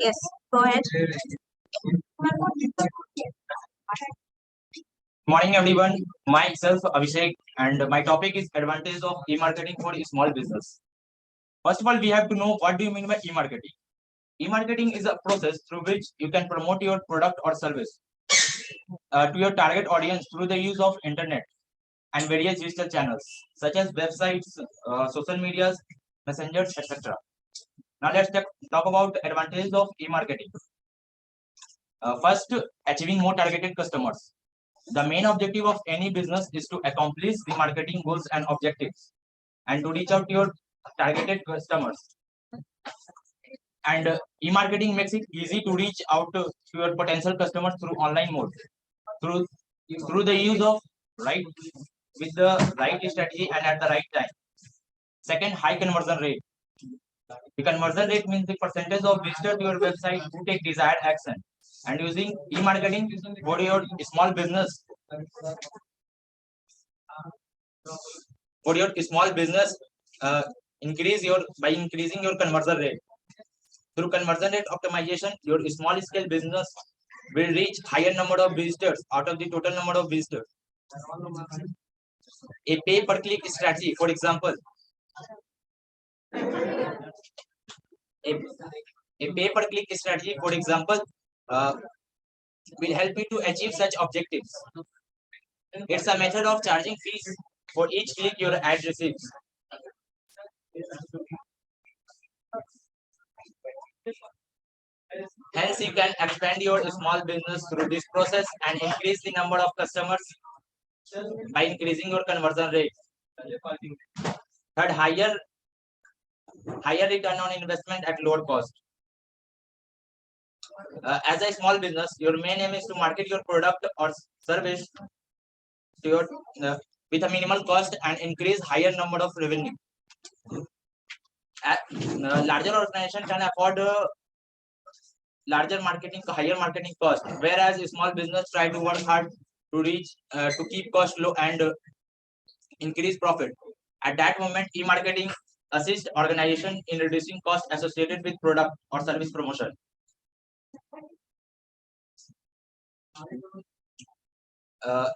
Yes, go ahead. Morning everyone, myself Abhishek and my topic is advantages of e-marketing for small business. First of all, we have to know what do you mean by e-marketing. E-marketing is a process through which you can promote your product or service to your target audience through the use of internet and various digital channels such as websites, social medias, messengers, etc. Now let's talk about the advantages of e-marketing. First, achieving more targeted customers. The main objective of any business is to accomplish the marketing goals and objectives and to reach out to your targeted customers. And e-marketing makes it easy to reach out to your potential customers through online mode, through the use of right with the right strategy and at the right time. Second, high conversion rate. The conversion rate means the percentage of visitors to your website who take desired action. And using e-marketing for your small business, increasing your conversion rate. Through conversion rate optimization, your small scale business will reach higher number of visitors out of the total number of visitors. A pay per click strategy, for example, a pay per click strategy, for example, will help you to achieve such objectives. It's a method of charging fees for each click your ad receives. Hence, you can expand your small business through this process and increase the number of customers by increasing your conversion rate. Third, higher return on investment at lower cost. As a small business, your main aim is to market your product or service to your with a minimal cost and increase higher number of revenue. Larger organization can afford higher marketing cost, whereas small business try to work hard to keep cost low and increase profit. At that moment, e-marketing assists organization in reducing cost associated with product or service promotion.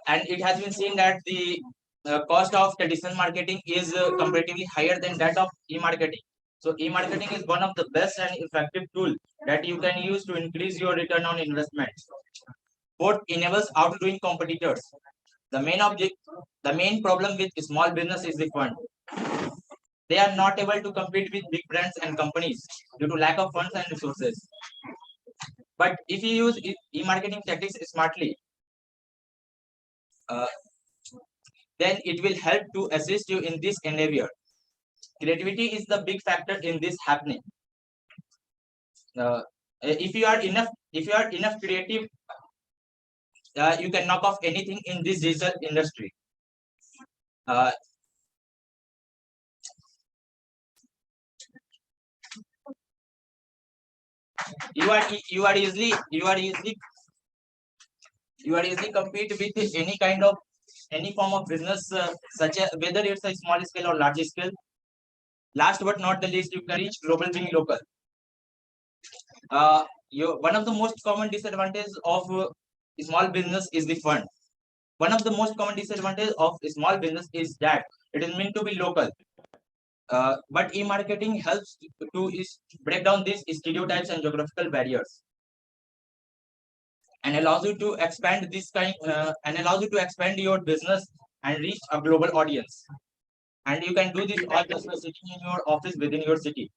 And it has been seen that the cost of traditional marketing is comparatively higher than that of e-marketing. So e-marketing is one of the best and effective tool that you can use to increase your return on investment. Fourth, enables outdoing competitors. The main problem with small business is the fund. They are not able to compete with big brands and companies due to lack of funds and resources. But if you use e-marketing tactics smartly, then it will help to assist you in this endeavor. Creativity is the big factor in this happening. If you are enough creative, you can knock off anything in this digital industry. You are easily compete with any form of business, such as whether it's a small scale or large scale. Last but not the least, you can reach global being local. One of the most common disadvantages of small business is the fund. One of the most common disadvantages of small business is that it is meant to be local. But e-marketing helps to break down these stereotypes and geographical barriers, and allows you to expand your business and reach a global audience. And you can do this all just by sitting in your office within your city.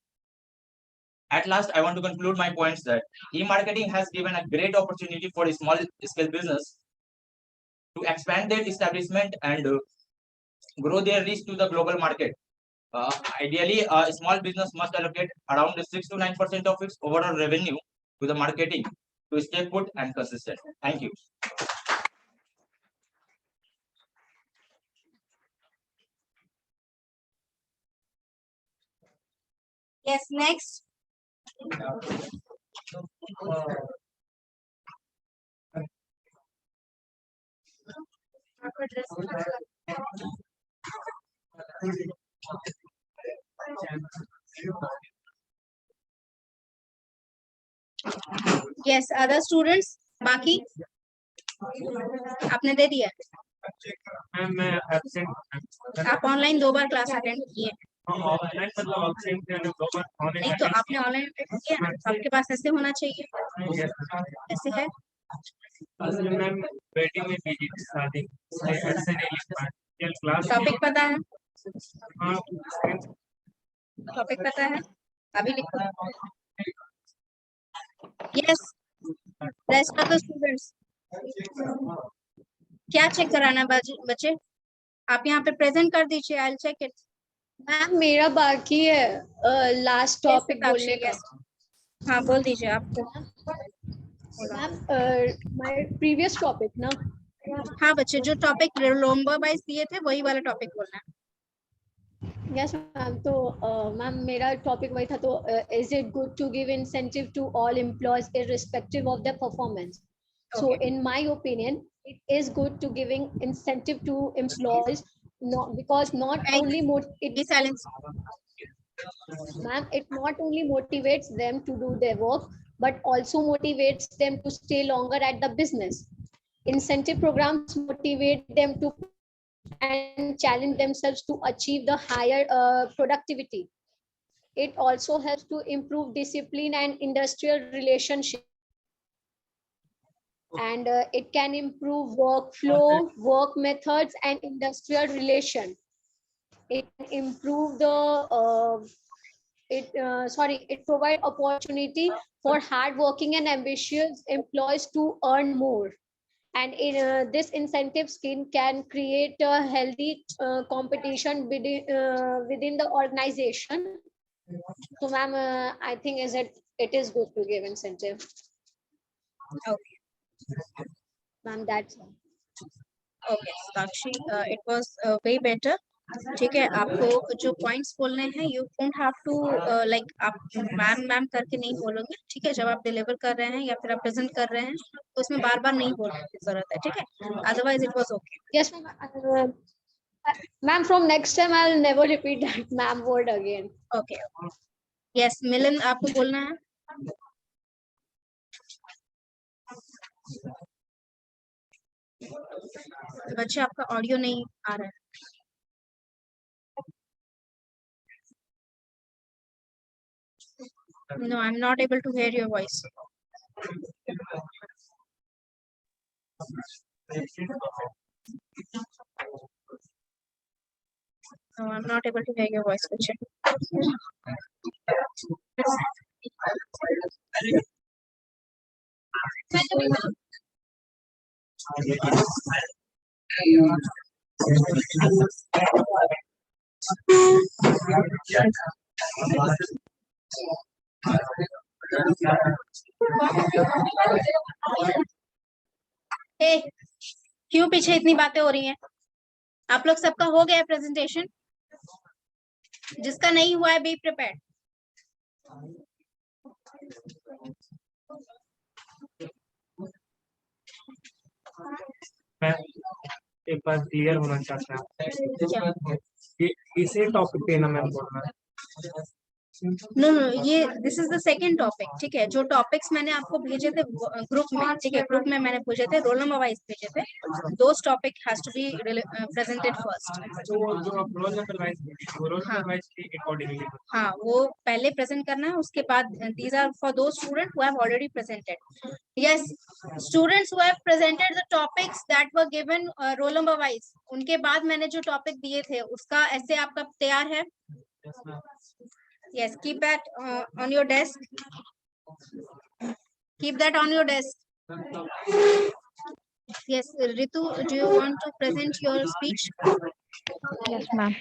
At last, I want to conclude my points that e-marketing has given a great opportunity for a small scale business to expand their establishment and grow their reach to the global market. Ideally, a small business must allocate around 6 to 9% of its overall revenue to the marketing to stay put and consistent. Thank you. Yes, next. Yes, other students, बाकी आपने दे दिया? Ma'am मैं absent आप online 2 बार class attend किए? Offline मतलब absent है दो बार नहीं तो आपने ऑनलाइन अटेंड किया ना, तो आपके पास ऐसे होना चाहिए। ऐसे है? असल में मैम वेडिंग में बिजी थी शादी से ऐसे नहीं लिख पाए कल क्लास टॉपिक पता है? हाँ टॉपिक पता है? अभी लिखो। Yes, rest of the students क्या चेक कराना है बच्चे? आप यहाँ पे प्रेजेंट कर दीजिए, I will check it. Ma'am मेरा बाकी है लास्ट टॉपिक बोलने का। हाँ बोल दीजिए आपको। मैम माय प्रीवियस टॉपिक ना। हाँ बच्चे, जो टॉपिक लोम्बा वाइज दिए थे वही वाला टॉपिक बोलना है। यस मैम, तो मैम मेरा टॉपिक वही था, तो is it good to give incentive to all employees irrespective of their performance? So Okay. in my opinion, it is good to giving incentive to employees, not because not Hey. only Be silent. ma'am, it not only motivates them to do their work, but also motivates them to stay longer at the business. Incentive programs motivate them to and challenge themselves to achieve the higher productivity. It also helps to improve discipline and industrial relationship. And it can improve workflow, work methods, and industrial relation. It can improve the it provide opportunity for hardworking and ambitious employees to earn more. And in this incentive scheme can create a healthy competition within the organization. So ma'am, I think it is good to give incentive. Okay. Ma'am, that's Okay, Sakshi, it was way better. ठीक है, आपको जो points बोलने हैं you don't have to like आप ma'am करके नहीं बोलोगे, ठीक है? जब आप डिलीवर कर रहे हैं या फिर आप प्रेजेंट कर रहे हैं तो उसमें बार बार नहीं बोलने की जरूरत है, ठीक है? Otherwise it was okay. yes ma'am. Ma'am, from next time I'll never repeat that ma'am word again. Okay, yes Milan, आपको बोलना है? बच्चे आपका ऑडियो नहीं आ रहा है। No, I'm not able to hear your voice. No, I'm not able to hear your voice, बच्चे। ए, क्यों पीछे इतनी बातें हो रही हैं? आप लोग सबका हो गया प्रेजेंटेशन? जिसका नहीं हुआ है बी प्रिपेयर्ड। मैं एक बार क्लियर होना चाहता हूँ इसी टॉपिक पे ना मैम बोलना नो नो, ये this is the second topic, ठीक है? जो टॉपिक्स मैंने आपको भेजे थे ग्रुप में, ठीक है? ग्रुप में मैंने भेजे थे, रोल नंबर वाइज भेजे थे। Those topic has to be presented first. जो रोल नंबर वाइज के अकॉर्डिंगली हाँ, वो पहले प्रेजेंट करना है, उसके बाद these are for those student who have already presented. Yes, students who have presented the topics that were given roll number wise, उनके बाद मैंने जो टॉपिक दिए थे उसका ऐसे आपका तैयार है? Yes, keep that on your desk. Keep that on your desk. Yes, Ritu, do you want to present your speech? Yes, ma'am.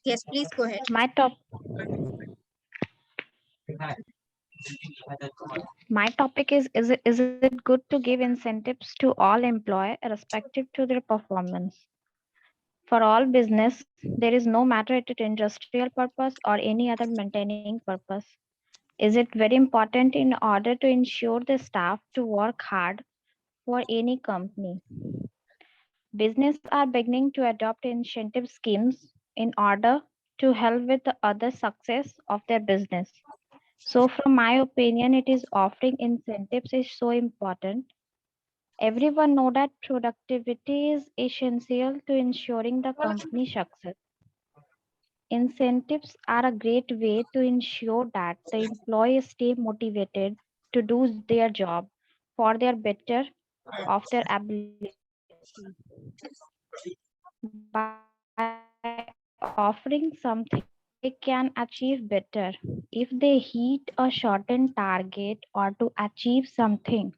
Yes, please go ahead. My topic is it good to give incentives to all employees respective to their performance? For all business, there is no matter it is industrial purpose or any other maintaining purpose. Is it very important in order to ensure the staff to work hard for any company? Business are beginning to adopt incentive schemes in order to help with the other success of their business. So from my opinion, it is offering incentives is so important. Everyone know that productivity is essential to ensuring the company success. Incentives are a great way to ensure that the employees stay motivated to do their job for their better of their ability. By offering something they can achieve better. If they hit a certain target or to achieve something,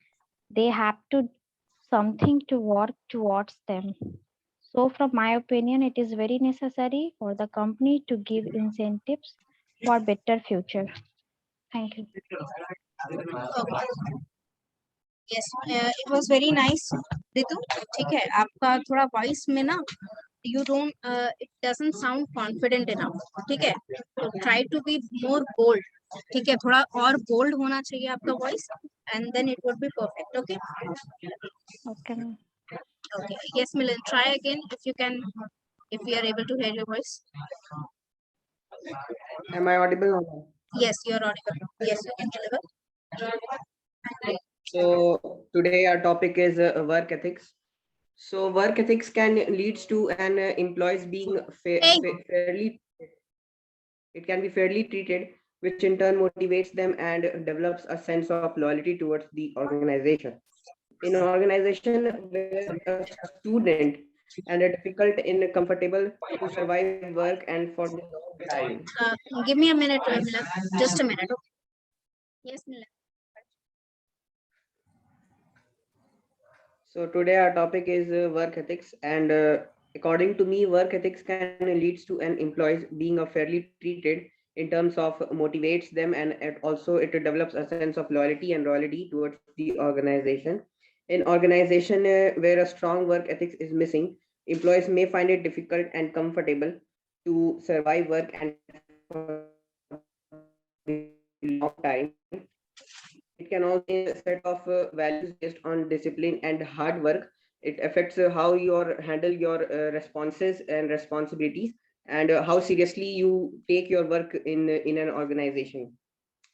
they have to something to work towards them. So from my opinion, it is very necessary for the company to give incentives for better future. Thank you. Yes, it was very nice. Ritu ठीक है आपका थोड़ा voice में ना you don't it doesn't sound confident enough. ठीक है तो try to be more bold. ठीक है थोड़ा और bold होना चाहिए आपका voice and then it would be perfect. Okay. Okay, ma'am. Okay. Yes, Milan. Try again if you can, if we are able to hear your voice. Am I audible now? Yes, you're audible. Yes, you can deliver. So today our topic is work ethics. So work ethics can leads to an employees being Hey. fairly. It can be fairly treated, which in turn motivates them and develops a sense of loyalty towards the organization. In an organization where a student and a difficult and comfortable to survive work and for the long time. Give me a minute, Milan. Just a minute. Okay. Yes, Milan. So today our topic is work ethics, and according to me, work ethics can leads to an employees being a fairly treated in terms of motivates them, and it develops a sense of loyalty and loyalty towards the organization. In organization where a strong work ethics is missing, employees may find it difficult and comfortable to survive work and for a long time. It can also be a set of values based on discipline and hard work. It affects how you handle your responses and responsibilities, and how seriously you take your work in an organization.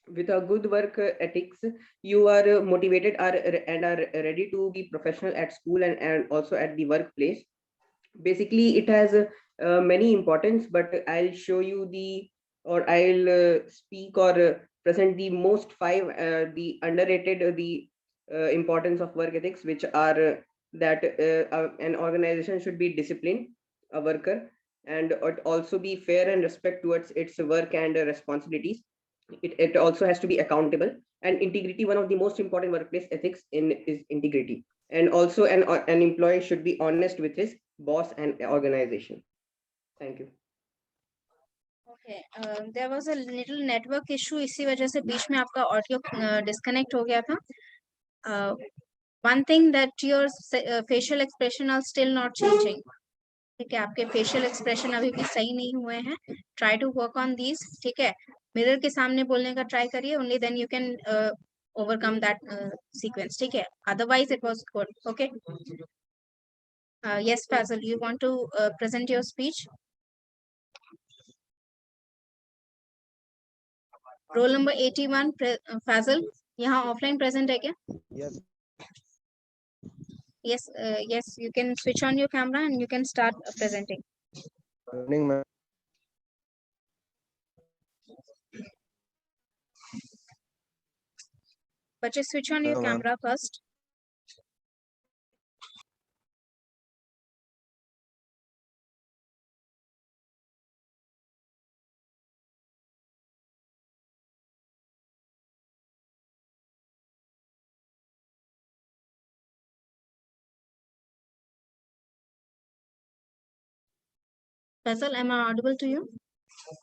With a good work ethics, you are motivated and are ready to be professional at school and also at the workplace. Basically it has many importance, but I'll show you the, or I'll speak or present the most five the underrated the importance of work ethics, which are that an organization should be disciplined, a worker, and it also be fair and respect towards its work and responsibilities. It also has to be accountable, and integrity, one of the most important workplace ethics in is integrity. And also an employee should be honest with his boss and organization. Thank you. Okay, there was a little network issue, इसी वजह से बीच में आपका audio disconnect हो गया था. One thing that your facial expression are still not changing. ठीक है आपके facial expression अभी भी सही नहीं हुए हैं. Try to work on these. ठीक है mirror के सामने बोलने का try करिए. Only then you can overcome that sequence. ठीक है otherwise it was good. Okay. Yes, Fazal, you want to present your speech? Roll number 81, Fazal. यहाँ offline present है क्या? Yes. Yes, yes, you can switch on your camera and you can start presenting. Morning, ma'am. But just switch on your Hello, ma'am. camera first. Fazal, am I audible to you?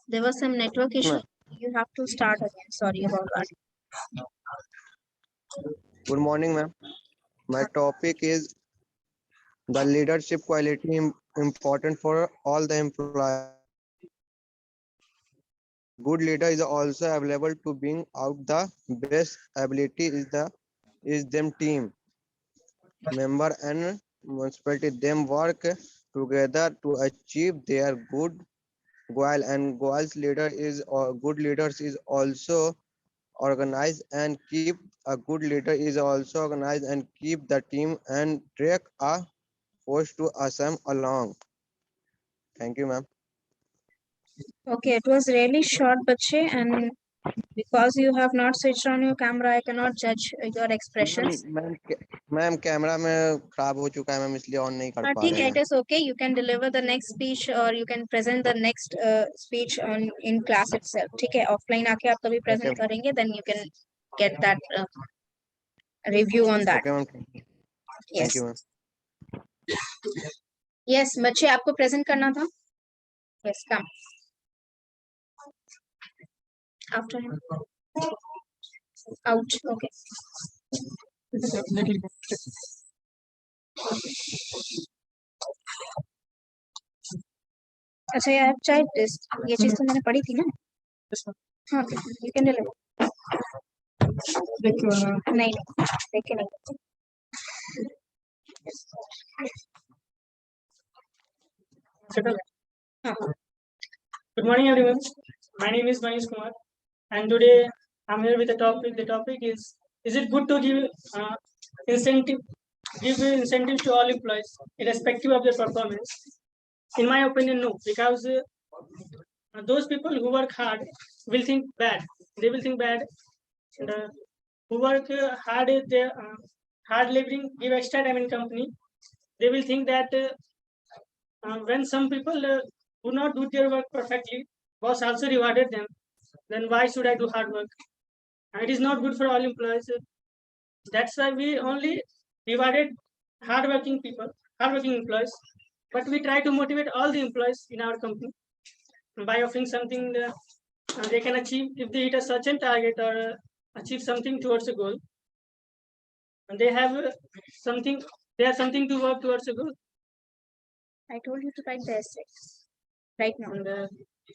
There was some network issue. You have to start again. Sorry about that. Good morning, ma'am. My topic is the leadership quality important for all the employees. Good leader is also available to bring out the best ability is them team member and municipality them work together to achieve their good goal, and goals leader is or good leaders is also organize and keep. A good leader is also organize and keep the team and track a force to assemble along. Thank you, ma'am. Okay, it was really short, bache, and because you have not switched on your camera, I cannot judge your expressions. Ma'am camera में खराब हो चुका है ma'am, इसलिए on नहीं कर पा ठीक रहे है, हैं. it is okay. You can deliver the next speech or you can present the next speech on in class itself. ठीक है, offline आके आप कभी present Okay. करेंगे, then you can get that review on that. Okay, ma'am. Yes. Thank you, ma'am. Yes, बच्चे आपको present करना था. Yes, come. After him. Out. Okay. अच्छा यार, चाहे ये चीज तो मैंने पढ़ी थी ना. हाँ, you can deliver. नहीं, देखे नहीं. हाँ. Good morning, everyone. My name is Manish Kumar, and today I'm here with a topic. The topic is it good to give incentive to all employees, irrespective of their performance? In my opinion, no, because those people who work hard will think bad. They will think bad. And, who work hard, they hard laboring, give extra time in company. They will think that when some people do not do their work perfectly, boss also rewarded them. Then why should I do hard work? And it is not good for all employees. That's why we only rewarded hardworking people, hardworking employees. But we try to motivate all the employees in our company by offering something they can achieve if they hit a certain target or achieve something towards a goal. And they have something. They have something to work towards a goal. I told you to write the essay right now. And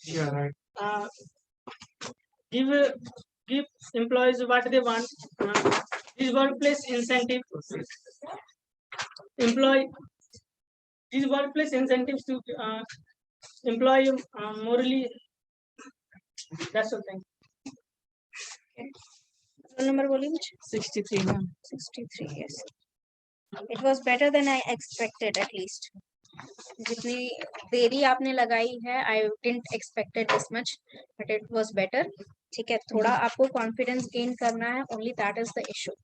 Yeah, right. give employees what they want. These workplace incentive these workplace incentives to employ morally. That's the thing. Roll number बोलिए मुझे. 63, ma'am. 63, yes. It was better than I expected at least. जितनी देरी आपने लगाई है, I didn't expected this much, but it was better. ठीक है, थोड़ा आपको confidence gain करना है, only that is the issue.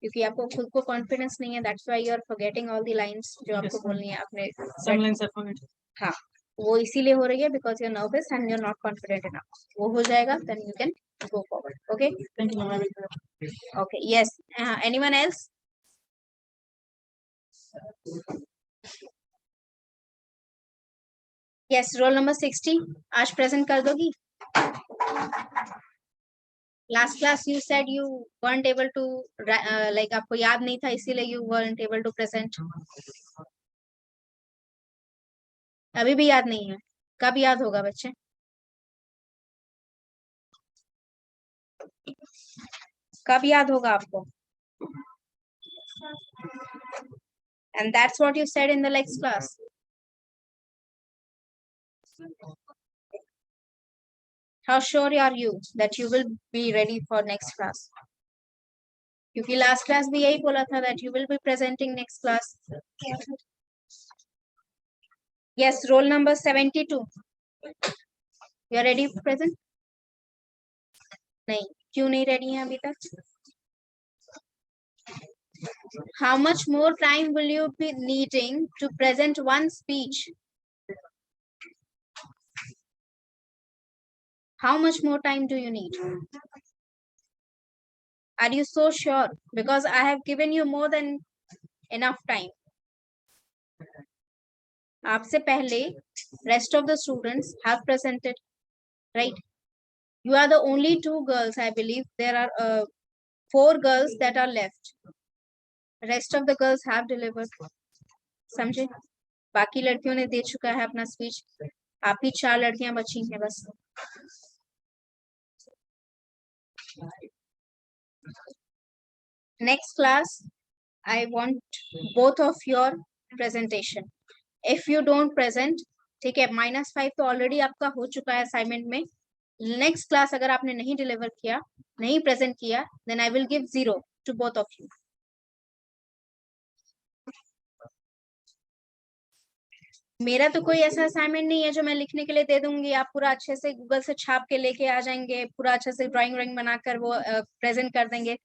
क्योंकि आपको खुद को confidence नहीं है, that's why you are forgetting all the lines जो आपको बोलनी है आपने. Some lines are forgotten. हाँ, वो इसीलिए हो रही है because you're nervous and you're not confident enough. वो हो जाएगा, then you can go forward. Okay. Thank you, ma'am. Okay. Yes. Anyone else? Yes. Roll number 60. आज present कर दोगी? Last class you said you weren't able to like आपको याद नहीं था इसीलिए you weren't able to present. अभी भी याद नहीं है. कब याद होगा बच्चे? कब याद होगा आपको? And that's what you said in the next class. How sure are you that you will be ready for next class? क्योंकि last class भी यही बोला था that you will be presenting next class. Yes, roll number 72. You are ready to present? नहीं, क्यों नहीं ready हैं अभी तक? How much more time will you be needing to present one speech? How much more time do you need? Are you so sure? Because I have given you more than enough time. आपसे पहले rest of the students have presented, right? You are the only 2 girls, I believe. There are 4 girls that are left. Rest of the girls have delivered. समझे? बाकी लड़कियों ने दे चुका है अपना speech. आप ही 4 लड़कियां बची हैं बस. Next class, I want both of your presentation. If you don't present, ठीक है, -5 तो already आपका हो चुका है assignment में. नेक्स्ट क्लास अगर आपने नहीं डिलीवर किया, नहीं प्रेजेंट किया, then I will give 0 to both of you. मेरा तो कोई ऐसा असाइनमेंट नहीं है जो मैं लिखने के लिए दे दूंगी, आप पूरा अच्छे से गूगल से छाप के लेके आ जाएंगे, पूरा अच्छे से ड्राइंग व्राइंग बनाकर वो प्रेजेंट कर देंगे।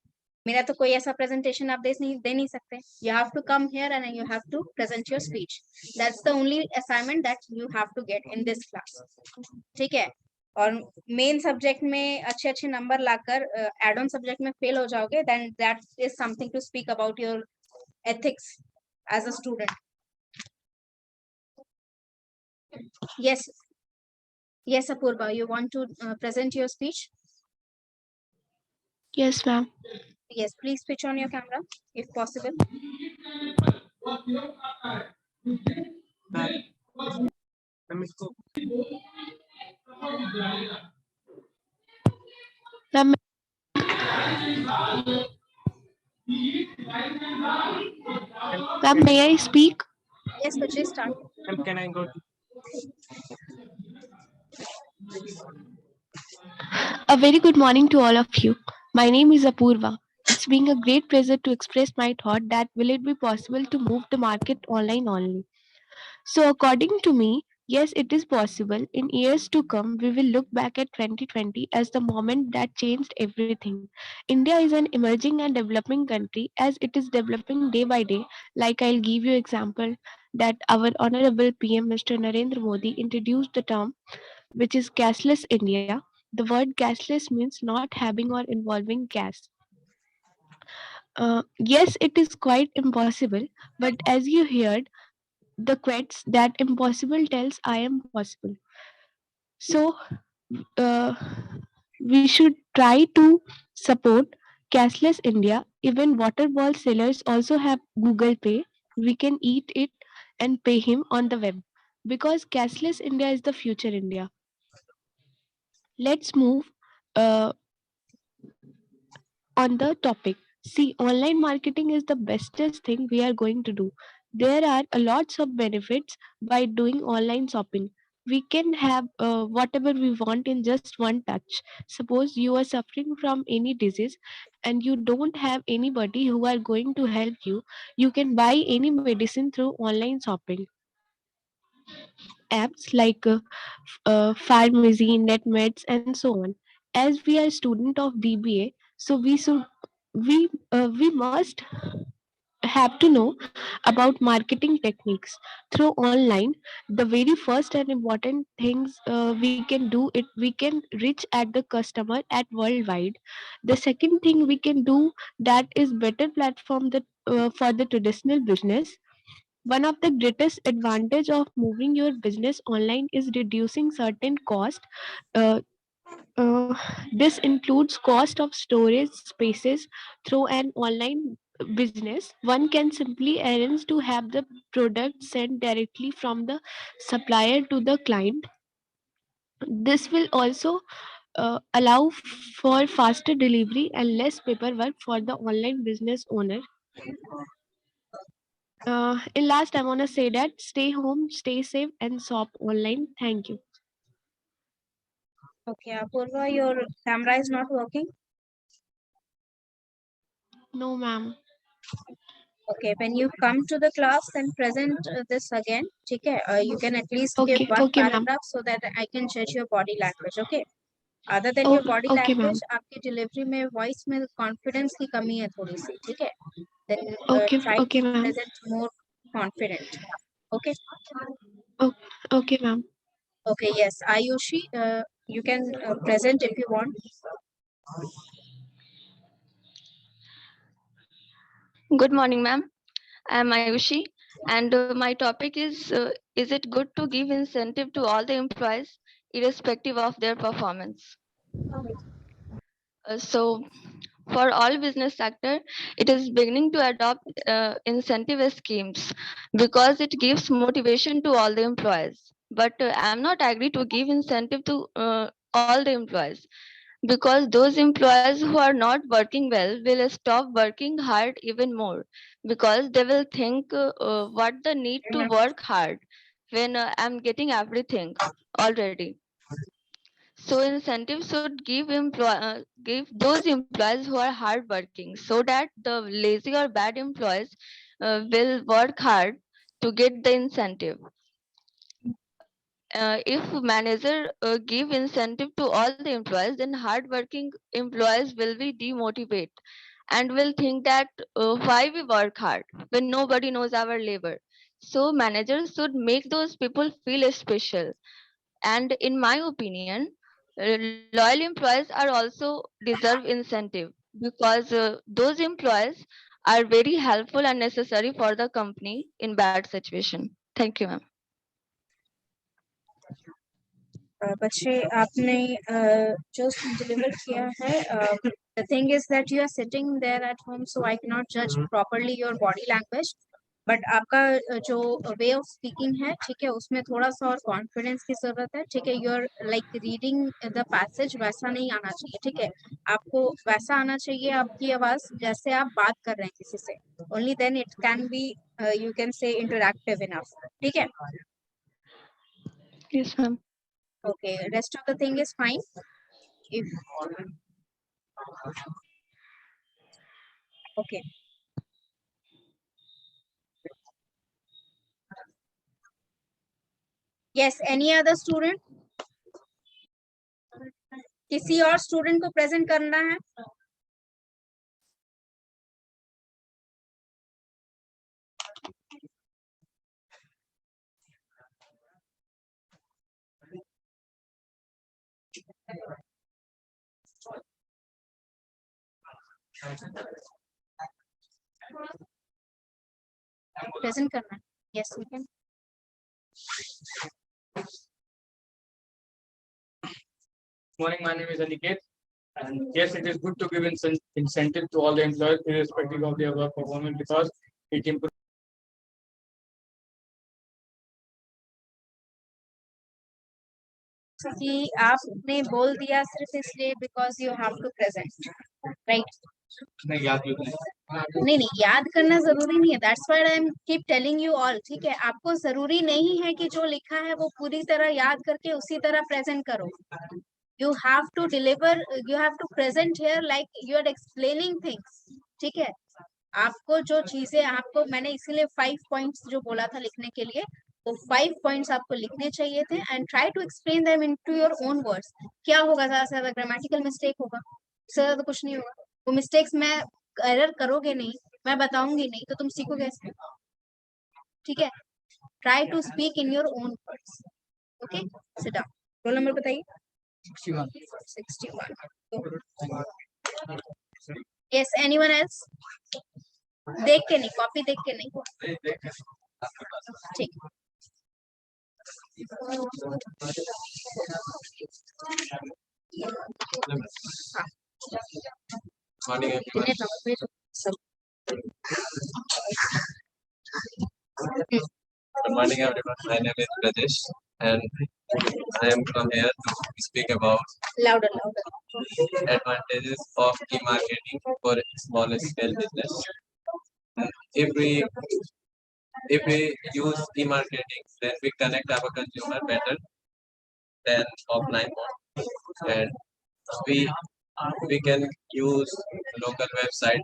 मेरा तो कोई ऐसा प्रेजेंटेशन आप दे नहीं सकते। You have to come here and you have to present your speech. That's the only assignment that you have to get in this class, ठीक है। और मेन सब्जेक्ट में अच्छे अच्छे नंबर लाकर एड ऑन सब्जेक्ट में फेल हो जाओगे, then that is something to speak about your ethics as a student. Yes, yes, Apurva, you want to present your speech? Yes, ma'am. Yes, please switch on your camera if possible. Ma'am, ma'am, may I speak? Yes, Vijay, start. Ma'am, can I go? A very good morning to all of you. My name is Apurva. It's been a great pleasure to express my thought that will it be possible to move the market online only. So according to me, yes, it is possible. In years to come, we will look back at 2020 as the moment that changed everything. India is an emerging and developing country as it is developing day by day. Like I'll give you example that our honorable PM Mr. Narendra Modi introduced the term which is cashless India. The word cashless means not having or involving cash. Yes, it is quite impossible, but as you heard, the quotes that impossible tells I am possible. So uh, we should try to support cashless India. Even water ball sellers also have Google Pay. We can eat it and pay him on the web because cashless India is the future India. Let's move uh, on the topic. See, online marketing is the bestest thing we are going to do. There are a lots of benefits by doing online shopping. We can have whatever we want in just one touch. Suppose you are suffering from any disease and you don't have anybody who are going to help you, you can buy any medicine through online shopping. Apps like Pharmacy, NetMeds, and so on. As we are student of BBA, so we must have to know about marketing techniques through online. The very first and important things we can do it, we can reach at the customer at worldwide. The second thing we can do, that is better platform that for the traditional business. One of the greatest advantage of moving your business online is reducing certain cost. uh, uh, this includes cost of storage spaces. Through an online business, one can simply arrange to have the product sent directly from the supplier to the client. This will also allow for faster delivery and less paperwork for the online business owner. In last, I want to say that stay home, stay safe, and shop online. Thank you. Okay, Apurva, your camera is not working. No, ma'am. Okay, when you come to the class, then present this again. Okay, you can at least give Okay, one okay, ma'am. paragraph so that I can judge your body language. Okay. Other than your body Okay, ma'am. language, आपकी delivery में voice में confidence की कमी है थोड़ी सी, ठीक है? Then Okay, try okay, to ma'am. present more confident. Okay. Okay, ma'am. Okay. Yes, Ayushi, you can present if you want. Good morning, ma'am. I'm Ayushi, and my topic is it good to give incentive to all the employees, irrespective of their performance? So, for all business sector, it is beginning to adopt incentive schemes because it gives motivation to all the employees. But I'm not agree to give incentive to all the employees because those employees who are not working well will stop working hard even more because they will think what the need to work hard when I'm getting everything already. So incentives should give those employees who are hardworking, so that the lazy or bad employees will work hard to get the incentive. If manager give incentive to all the employees, then hardworking employees will be demotivated and will think that why we work hard when nobody knows our labor. So managers should make those people feel special. And in my opinion, loyal employees are also deserve incentive, because those employees are very helpful and necessary for the company in bad situation. Thank you, ma'am. बच्चे आपने जो deliver किया है, the thing is that you are sitting there at home, so I cannot judge properly your body language, but आपका जो way of speaking है, ठीक है, उसमें थोड़ा सा और confidence की जरूरत है, ठीक है, you're like reading the passage, वैसा नहीं आना चाहिए, ठीक है, आपको वैसा आना चाहिए आपकी आवाज जैसे आप बात कर रहे हैं किसी से, only then it can be you can say interactive enough, ठीक है. Yes, ma'am. Okay, rest of the thing is fine. If okay. Yes, any other student? किसी और स्टूडेंट को प्रेजेंट करना है? प्रेजेंट करना है? Yes, you can. Morning, my name is Aniket, and yes, it is good to give incentive to all the employees irrespective of their work performance, because it improves. कि आपने बोल दिया सिर्फ इसलिए because you have to present, right? नहीं याद नहीं याद करना जरूरी नहीं है, that's why I am keep telling you all, ठीक है, आपको जरूरी नहीं है कि जो लिखा है वो पूरी तरह याद करके उसी तरह प्रेजेंट करो. You have to deliver, you have to present here like you are explaining things, ठीक है. आपको जो चीजें आपको मैंने इसीलिए 5 points जो बोला था लिखने के लिए, वो 5 points आपको लिखने चाहिए थे and try to explain them into your own words. क्या होगा, ज्यादा से ज्यादा grammatical mistake होगा, इससे ज्यादा कुछ नहीं होगा. वो mistakes मैं error करोगे नहीं, मैं बताऊंगी नहीं, तो तुम सीखोगे कैसे, ठीक है. Try to speak in your own words. Okay, sit down. Roll number बताइए. 61. Yes, anyone else? देख के नहीं, कॉपी देख के नहीं, ठीक. Good morning, everyone. My name is Rajesh, and I am come here to speak about louder advantages of e-marketing for small scale business. If we use e-marketing, then we connect our consumer better than offline one, and we can use local website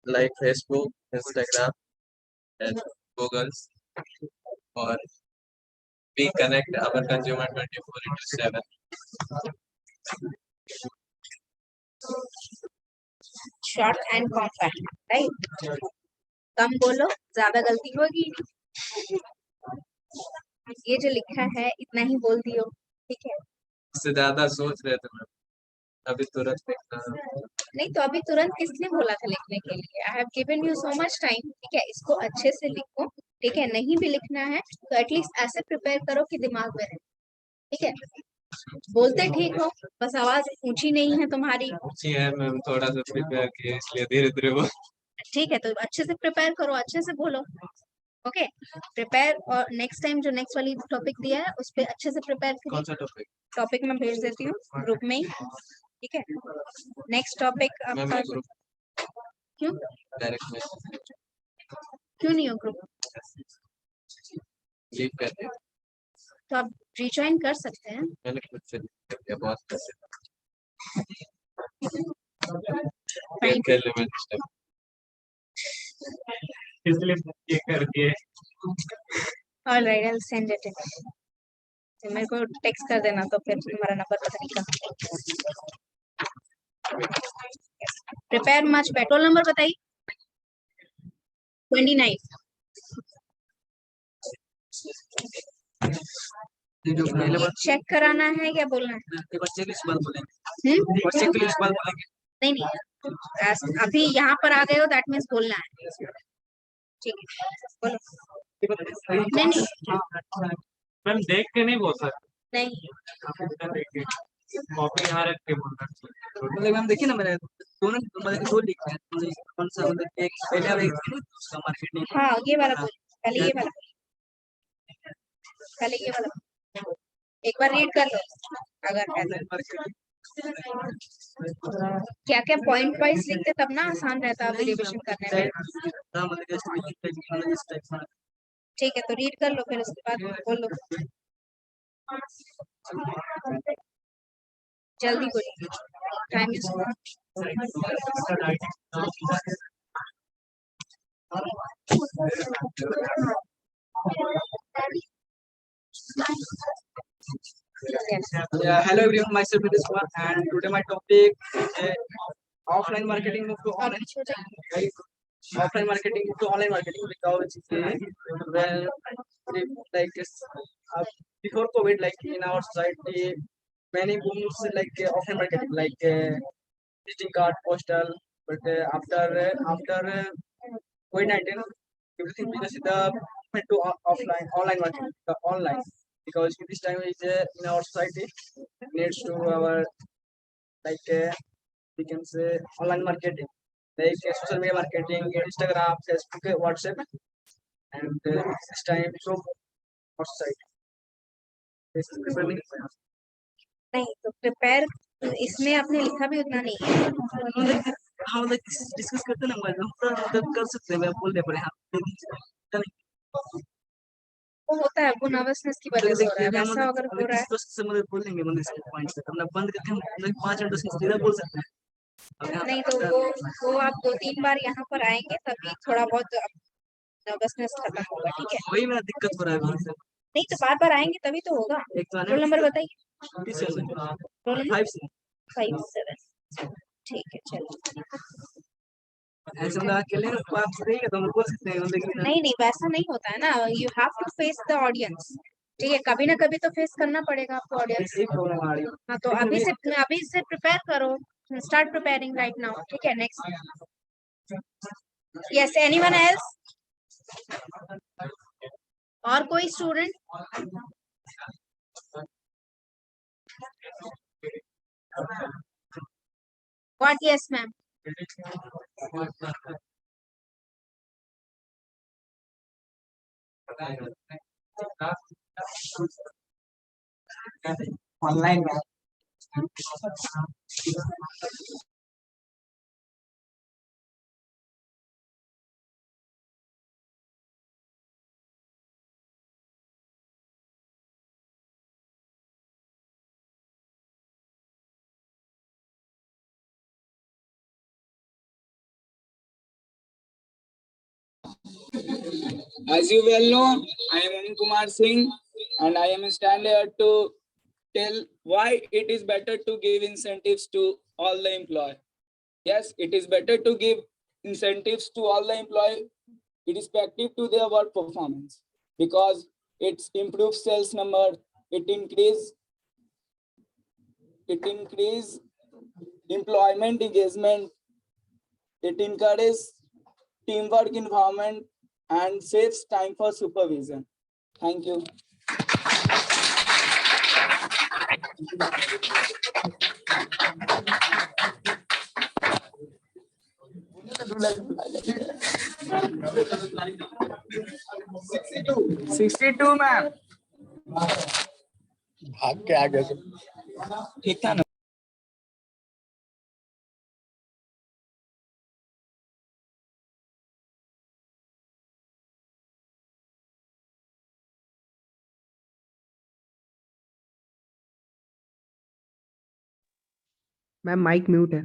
like Facebook, Instagram, and Google's, or we connect our consumer 24/7. Short and compact, right? कम बोलो, ज्यादा गलती होगी. ये जो लिखा है इतना ही बोल दियो, ठीक है. इससे ज्यादा सोच रहे थे मैम, अभी तुरंत लिखना नहीं तो अभी तुरंत किसने बोला था लिखने के लिए? I have given you so much time, ठीक है, इसको अच्छे से लिखो, ठीक है. नहीं भी लिखना है तो एटलीस्ट ऐसे प्रिपेयर करो कि दिमाग में रहे, ठीक है. बोलते ठीक हो, बस आवाज ऊंची नहीं है तुम्हारी. ऊंची है मैम, थोड़ा सा प्रिपेयर किए इसलिए धीरे धीरे वो. ठीक है, तो अच्छे से प्रिपेयर करो, अच्छे से बोलो. Okay, prepare. और नेक्स्ट टाइम जो नेक्स्ट वाली टॉपिक दिया है उस पे अच्छे से प्रिपेयर करिए. कौन सा टॉपिक? टॉपिक मैं भेज देती हूँ ग्रुप में, ठीक है. नेक्स्ट टॉपिक आपका क्यों डायरेक्ट मैसेज क्यों नहीं हो ग्रुप? लीव कर दे. तो आप रिज्वाइन कर सकते हैं। मैंने खुद से कर दिया बहुत कैसे इसलिए ये कर दिए। All right, I'll send it. तो मेरे को टेक्स्ट कर देना तो फिर तुम्हारा नंबर पता नहीं कहाँ। प्रिपेयर मच पेट्रोल नंबर बताइए। 29। चेक कराना है क्या बोलना है? नहीं नहीं, अभी यहाँ पर आ गए हो दैट मीन्स बोलना है। ठीक है बोलो। नहीं नहीं मैम देख के नहीं बोल सकते। नहीं, कॉपी यहाँ रख के बोल सकते। मतलब मैम देखिए ना, मैंने दोनों मतलब दो लिखा है, मतलब कौन सा मतलब एक पहले वाला एक उसका मार्केटिंग। हाँ ये वाला बोल, पहले ये वाला, पहले ये वाला एक बार रीड कर लो अगर क्या क्या पॉइंट वाइज लिखते तब ना आसान रहता अभी रिविजन करने में। ठीक है तो रीड कर लो फिर उसके बाद बोलो। जल्दी बोलिए, time is Yeah, hello everyone, myself Nitish Kumar, and today my topic offline marketing move to online. Offline marketing move to online marketing because well, like before COVID, like in our society, many booms like offline marketing, like visiting card, postal. But after COVID-19, everything business is went to offline, online marketing, online. Because this time is in our society needs to our like we can say online marketing, like social media marketing, Instagram, Facebook, WhatsApp, and this time so our society. This is preparing. नहीं तो prepare इसमें आपने लिखा भी उतना नहीं है। हम लोग डिस्कस करते ना, मतलब कर सकते हैं, मैं बोल दे पड़े हाँ। वो होता है, वो नर्वसनेस की वजह से हो रहा है, वैसा अगर हो रहा है मतलब बोल देंगे मतलब इसके पॉइंट से अपना बंद करके हम 5 मिनट 10 मिनट सीधा बोल सकते हैं। नहीं तो वो आप 2-3 बार यहाँ पर आएंगे तभी थोड़ा बहुत नर्वसनेस खत्म होगा। ठीक है वही मेरा दिक्कत हो रहा है। नहीं तो बार बार आएंगे तभी तो होगा। रोल नंबर बताइए। Roll number 57। ठीक है चलो। ऐसे मतलब अकेले आप सही है तो हम बोल सकते हैं, लेकिन नहीं नहीं वैसा नहीं होता है ना, you have to face the audience. ठीक है कभी ना कभी तो फेस करना पड़ेगा आपको ऑडियंस। प्रॉब्लम आ रही है। हाँ तो अभी से प्रिपेयर करो, स्टार्ट प्रिपेयरिंग राइट नाउ। ठीक है नेक्स्ट। Yes anyone else? और कोई student? What? Yes ma'am. Online में As you well know, I am Amin Kumar Singh, and I am standing here to tell why it is better to give incentives to all the employees. Yes, it is better to give incentives to all the employees irrespective to their work performance, because it improves sales number, it increase employment engagement, it encourages teamwork environment, and saves time for supervision. Thank you. $62, ma'am. भाग के आ गए ठीक था ना। Ma'am mic mute है।